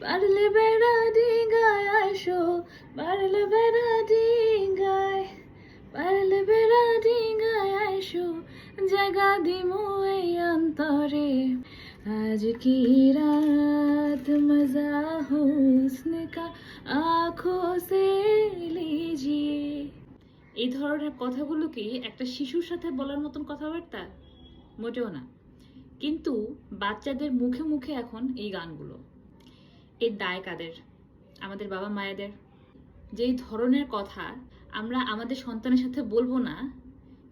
পারলে বেড়া ডিঙ্গায় আইসো, পারলে বেড়া ডিঙ্গায়, পারলে বেড়া ডিঙ্গায় আইসো, জায়গা দিমু এই অন্তরে। আজ কি রাত মজা হুস্ন কা আঁখো সে লিজিয়ে। এই ধরনের কথাগুলো কি একটা শিশুর সাথে বলার মতন কথাবার্তা? মোটেও না। কিন্তু বাচ্চাদের মুখে মুখে এখন এই গানগুলো। এর দায় কাদের? আমাদের বাবা মায়েদের। যেই ধরনের কথা আমরা আমাদের সন্তানের সাথে বলবো না,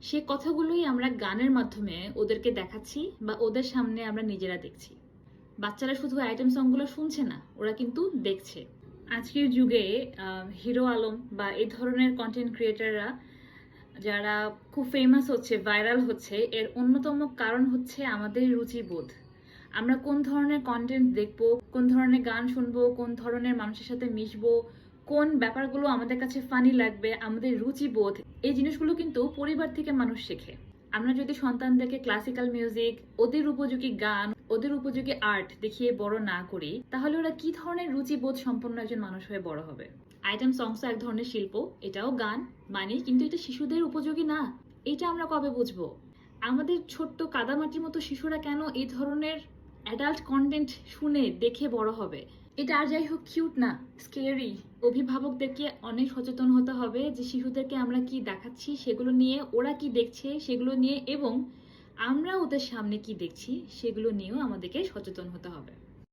সে কথাগুলোই আমরা গানের মাধ্যমে ওদেরকে দেখাচ্ছি বা ওদের সামনে আমরা নিজেরা দেখছি। বাচ্চারা শুধু আইটেম সংগুলো শুনছে না, ওরা কিন্তু দেখছে। আজকের যুগে হিরো আলম বা এই ধরনের কন্টেন্ট ক্রিয়েটাররা যারা খুব ফেমাস হচ্ছে, ভাইরাল হচ্ছে, এর অন্যতম কারণ হচ্ছে আমাদের রুচিবোধ। আমরা কোন ধরনের কন্টেন্ট দেখবো, কোন ধরনের গান শুনবো, কোন ধরনের মানুষের সাথে মিশবো, কোন ব্যাপারগুলো আমাদের কাছে ফানি লাগবে, আমাদের রুচিবোধ, এই জিনিসগুলো কিন্তু পরিবার থেকে মানুষ শেখে। আমরা যদি সন্তানদেরকে ক্লাসিক্যাল মিউজিক, ওদের উপযোগী গান, ওদের উপযোগী আর্ট দেখিয়ে বড় না করি, তাহলে ওরা কি ধরনের রুচিবোধ সম্পন্ন একজন মানুষ হয়ে বড় হবে? আইটেম সংসও এক ধরনের শিল্প, এটাও গান মানি, কিন্তু এটা শিশুদের উপযোগী না। এটা আমরা কবে বুঝবো? আমাদের ছোট্ট কাদামাটির মতো শিশুরা কেন এই ধরনের অ্যাডাল্ট কন্টেন্ট শুনে দেখে বড় হবে? এটা আর যাই হোক কিউট না, স্কেরি। অভিভাবকদেরকে অনেক সচেতন হতে হবে যে শিশুদেরকে আমরা কি দেখাচ্ছি, সেগুলো নিয়ে ওরা কি দেখছে সেগুলো নিয়ে, এবং আমরা ওদের সামনে কি দেখছি সেগুলো নিয়েও আমাদেরকে সচেতন হতে হবে।